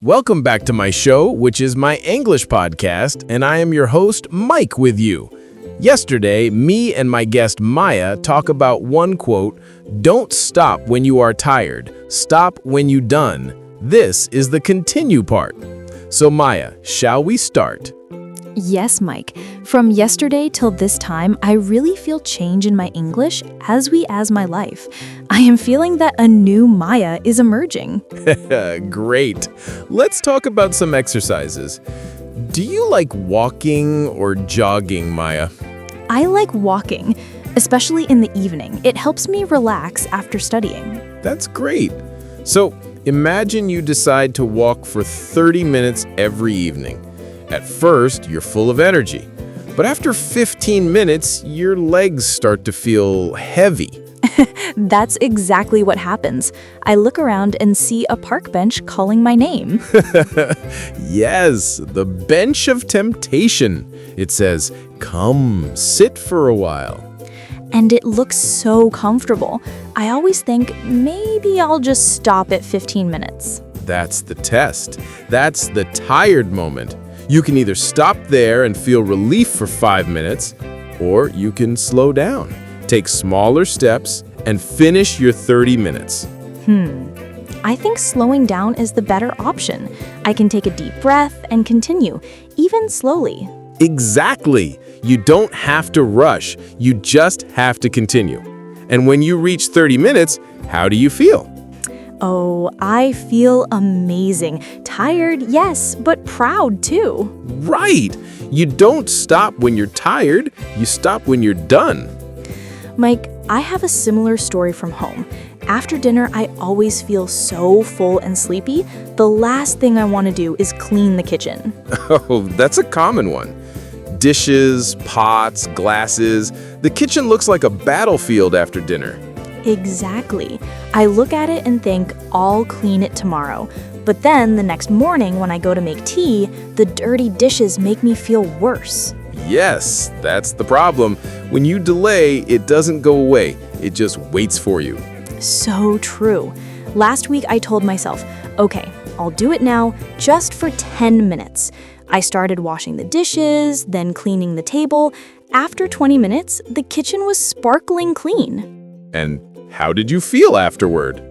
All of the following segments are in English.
Welcome back to my show, which is my English podcast, and I am your host, Mike, with you. Yesterday, me and my guest Maya talk about one quote, "Don't stop when you are tired, stop when you done." This is the continue part. So Maya, shall we start? Yes, Mike. From yesterday till this time, I really feel change in my English as my life. I am feeling that a new Maya is emerging. Great. Let's talk about some exercises. Do you like walking or jogging, Maya? I like walking, especially in the evening. It helps me relax after studying. That's great. So imagine you decide to walk for 30 minutes every evening. At first, you're full of energy, but after 15 minutes, your legs start to feel heavy. That's exactly what happens. I look around and see a park bench calling my name. Yes, the bench of temptation. It says, "Come, sit for a while." And it looks so comfortable. I always think maybe I'll just stop at 15 minutes. That's the test. That's the tired moment. You can either stop there and feel relief for 5 minutes, or you can slow down, take smaller steps, and finish your 30 minutes. I think slowing down is the better option. I can take a deep breath and continue, even slowly. Exactly. You don't have to rush. You just have to continue. And when you reach 30 minutes, how do you feel? Oh, I feel amazing. Tired, yes, but proud too. Right. You don't stop when you're tired. You stop when you're done. Mike, I have a similar story from home. After dinner, I always feel so full and sleepy. The last thing I want to do is clean the kitchen. Oh, that's a common one. Dishes, pots, glasses. The kitchen looks like a battlefield after dinner. Exactly. I look at it and think, I'll clean it tomorrow. But then the next morning when I go to make tea, the dirty dishes make me feel worse. Yes, that's the problem. When you delay, it doesn't go away. It just waits for you. So true. Last week I told myself, okay, I'll do it now just for 10 minutes. I started washing the dishes, then cleaning the table. After 20 minutes, the kitchen was sparkling clean. And how did you feel afterward?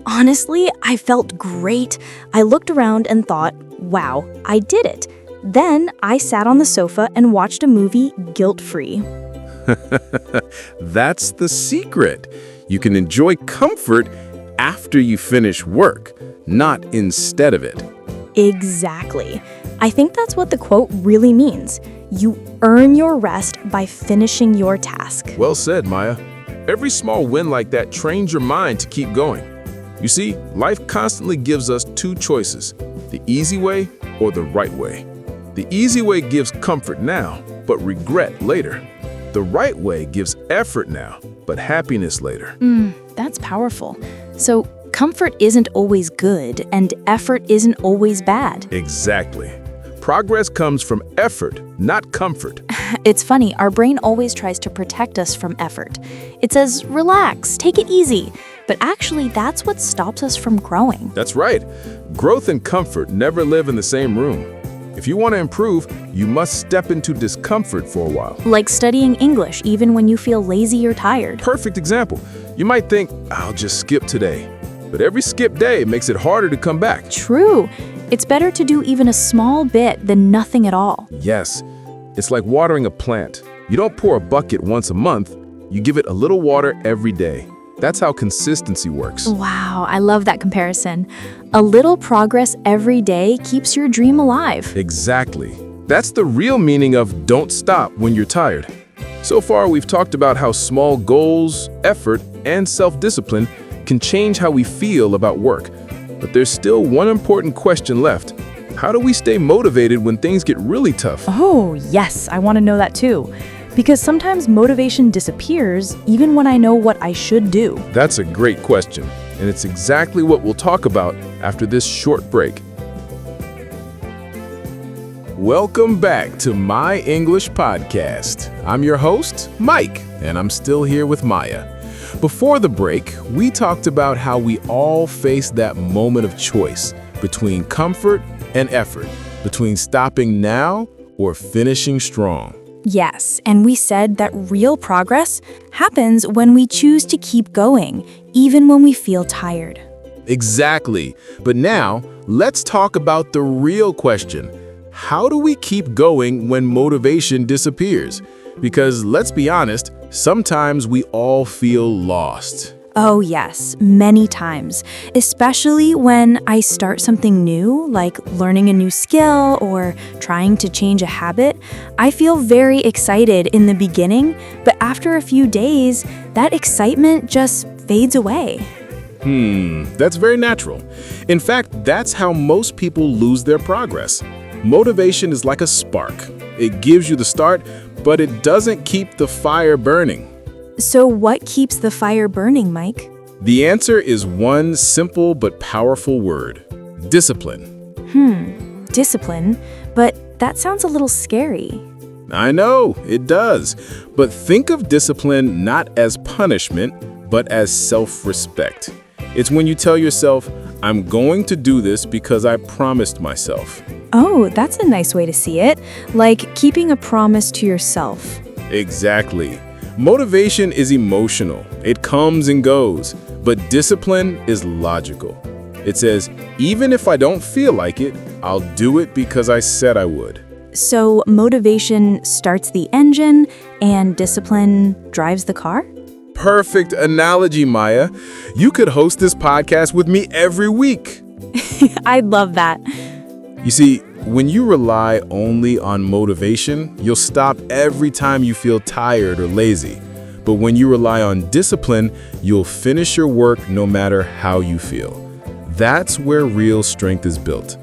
Honestly, I felt great. I looked around and thought, wow, I did it. Then I sat on the sofa and watched a movie guilt-free. That's the secret. You can enjoy comfort after you finish work, not instead of it. Exactly. I think that's what the quote really means. You earn your rest by finishing your task. Well said, Maya. Every small win like that trains your mind to keep going. You see, life constantly gives us two choices, the easy way or the right way. The easy way gives comfort now, but regret later. The right way gives effort now, but happiness later. That's powerful. So comfort isn't always good, and effort isn't always bad. Exactly. Progress comes from effort, not comfort. It's funny, our brain always tries to protect us from effort. It says, relax, take it easy. But actually, that's what stops us from growing. That's right. Growth and comfort never live in the same room. If you want to improve, you must step into discomfort for a while. Like studying English, even when you feel lazy or tired. Perfect example. You might think, I'll just skip today. But every skip day makes it harder to come back. True. It's better to do even a small bit than nothing at all. Yes. It's like watering a plant. You don't pour a bucket once a month. You give it a little water every day. That's how consistency works. Wow, I love that comparison. A little progress every day keeps your dream alive. Exactly. That's the real meaning of don't stop when you're tired. So far, we've talked about how small goals, effort, and self-discipline can change how we feel about work. But there's still one important question left. How do we stay motivated when things get really tough? Oh, yes, I want to know that too. Because sometimes motivation disappears even when I know what I should do. That's a great question, and it's exactly what we'll talk about after this short break. Welcome back to My English Podcast. I'm your host, Mike, and I'm still here with Maya. Before the break, we talked about how we all face that moment of choice, between comfort and effort, between stopping now or finishing strong. Yes, and we said that real progress happens when we choose to keep going, even when we feel tired. Exactly. But now, let's talk about the real question. How do we keep going when motivation disappears? Because let's be honest, sometimes we all feel lost. Oh yes, many times, especially when I start something new, like learning a new skill or trying to change a habit. I feel very excited in the beginning, but after a few days, that excitement just fades away. That's very natural. In fact, that's how most people lose their progress. Motivation is like a spark. It gives you the start, but it doesn't keep the fire burning. So what keeps the fire burning, Mike? The answer is one simple but powerful word: discipline. Discipline, but that sounds a little scary. I know, it does. But think of discipline not as punishment, but as self-respect. It's when you tell yourself, I'm going to do this because I promised myself. Oh, that's a nice way to see it. Like keeping a promise to yourself. Exactly. Motivation is emotional. It comes and goes. But discipline is logical. It says, even if I don't feel like it, I'll do it because I said I would. So motivation starts the engine and discipline drives the car? Perfect analogy, Maya. You could host this podcast with me every week. I'd love that. You see, when you rely only on motivation, you'll stop every time you feel tired or lazy. But when you rely on discipline, you'll finish your work no matter how you feel. That's where real strength is built.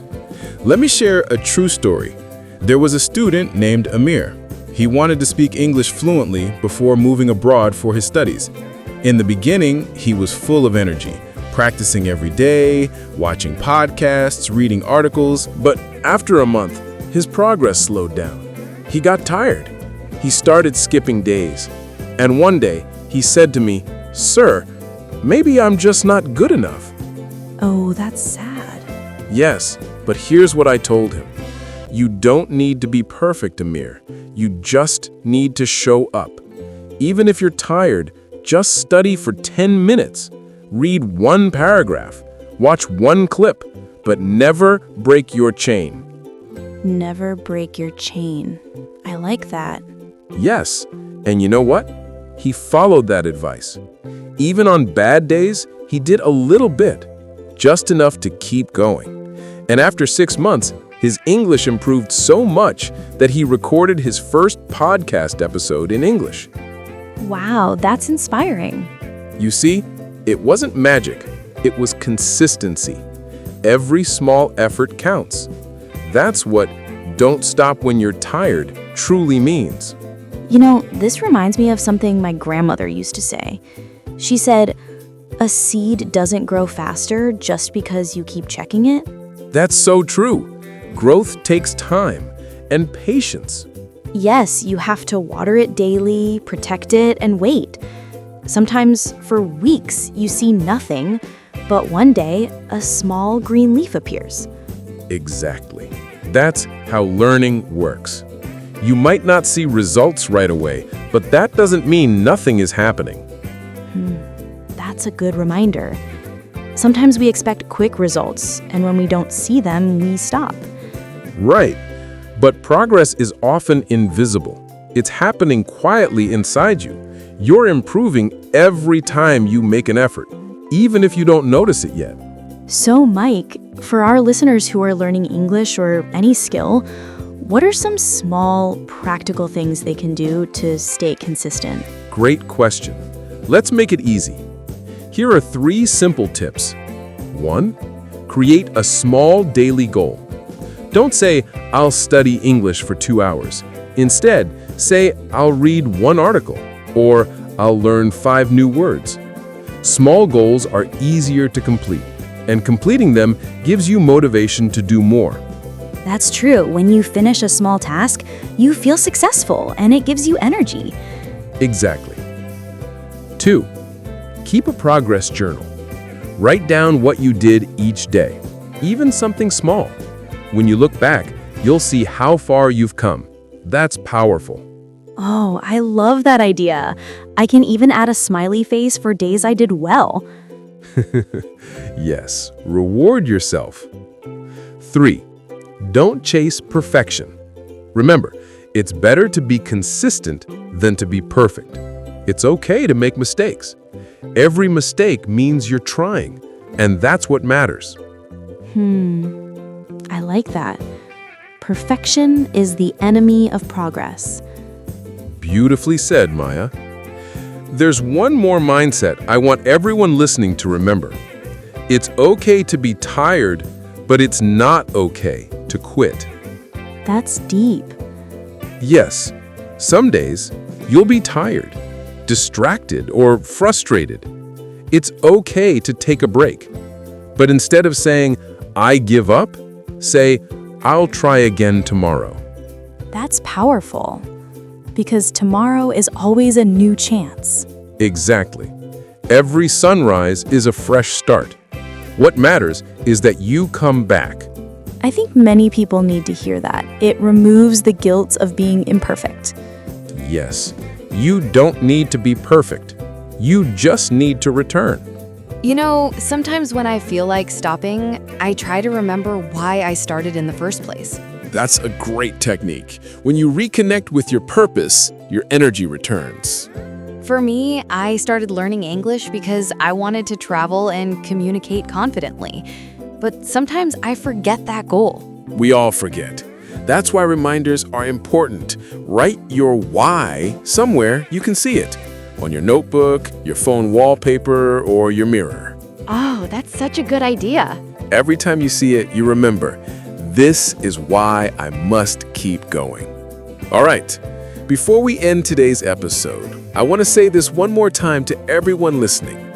Let me share a true story. There was a student named Amir. He wanted to speak English fluently before moving abroad for his studies. In the beginning, he was full of energy, practicing every day, watching podcasts, reading articles, but after a month, his progress slowed down. He got tired. He started skipping days. And one day, he said to me, "Sir, maybe I'm just not good enough." Oh, that's sad. Yes, but here's what I told him. You don't need to be perfect, Amir. You just need to show up. Even if you're tired, just study for 10 minutes. Read one paragraph. Watch one clip, but never break your chain. Never break your chain. I like that. Yes, and you know what? He followed that advice. Even on bad days, he did a little bit, just enough to keep going. And after 6 months, his English improved so much that he recorded his first podcast episode in English. Wow, that's inspiring. You see, it wasn't magic, it was consistency. Every small effort counts. That's what "don't stop when you're tired" truly means. You know, this reminds me of something my grandmother used to say. She said, a seed doesn't grow faster just because you keep checking it. That's so true. Growth takes time and patience. Yes, you have to water it daily, protect it, and wait. Sometimes for weeks you see nothing, but one day a small green leaf appears. Exactly. That's how learning works. You might not see results right away, but that doesn't mean nothing is happening. That's a good reminder. Sometimes we expect quick results, and when we don't see them, we stop. Right. But progress is often invisible. It's happening quietly inside you. You're improving every time you make an effort, even if you don't notice it yet. So, Mike, for our listeners who are learning English or any skill, what are some small, practical things they can do to stay consistent? Great question. Let's make it easy. Here are 3 simple tips. 1. Create a small daily goal. Don't say, "I'll study English for 2 hours." Instead, say, "I'll read 1 article," or "I'll learn 5 new words." Small goals are easier to complete, and completing them gives you motivation to do more. That's true. When you finish a small task, you feel successful, and it gives you energy. Exactly. 2. Keep a progress journal. Write down what you did each day. even something small. When you look back, you'll see how far you've come. That's powerful. Oh, I love that idea. I can even add a smiley face for days I did well. Yes, reward yourself. 3. Don't chase perfection. Remember, it's better to be consistent than to be perfect. It's okay to make mistakes. Every mistake means you're trying, and that's what matters. I like that. Perfection is the enemy of progress. Beautifully said, Maya. There's one more mindset I want everyone listening to remember. It's okay to be tired, but it's not okay to quit. That's deep. Yes, some days you'll be tired, distracted, or frustrated. It's okay to take a break. But instead of saying, "I give up," say, "I'll try again tomorrow." That's powerful. Because tomorrow is always a new chance. Exactly. Every sunrise is a fresh start. What matters is that you come back. I think many people need to hear that. It removes the guilt of being imperfect. Yes, you don't need to be perfect. You just need to return. You know, sometimes when I feel like stopping, I try to remember why I started in the first place. That's a great technique. When you reconnect with your purpose, your energy returns. For me, I started learning English because I wanted to travel and communicate confidently. But sometimes I forget that goal. We all forget. That's why reminders are important. Write your why somewhere you can see it. On your notebook, your phone wallpaper, or your mirror. Oh, that's such a good idea. Every time you see it, you remember, this is why I must keep going. All right, before we end today's episode, I want to say this one more time to everyone listening.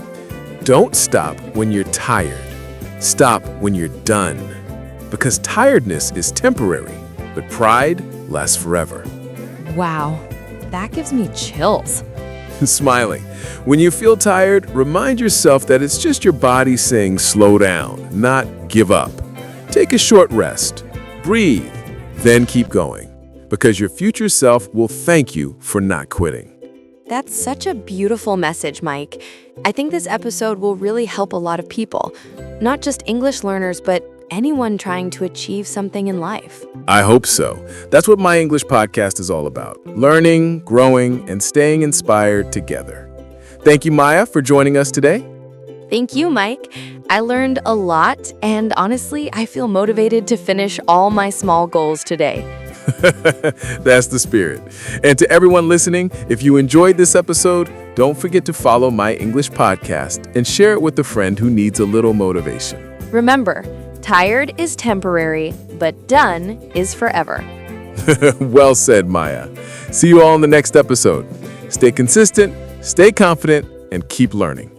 Don't stop when you're tired. Stop when you're done. Because tiredness is temporary, but pride lasts forever. Wow, that gives me chills. Smiling. When you feel tired, remind yourself that it's just your body saying slow down, not give up. Take a short rest, breathe, then keep going, because your future self will thank you for not quitting. That's such a beautiful message, Mike. I think this episode will really help a lot of people, not just English learners, but anyone trying to achieve something in life. I hope so. That's what my English podcast is all about. Learning, growing, and staying inspired together. Thank you, Maya, for joining us today. Thank you, Mike. I learned a lot, and honestly, I feel motivated to finish all my small goals today. That's the spirit. And to everyone listening, if you enjoyed this episode, don't forget to follow my English podcast and share it with a friend who needs a little motivation. Remember, tired is temporary, but done is forever. Well said, Maya. See you all in the next episode. Stay consistent, stay confident, and keep learning.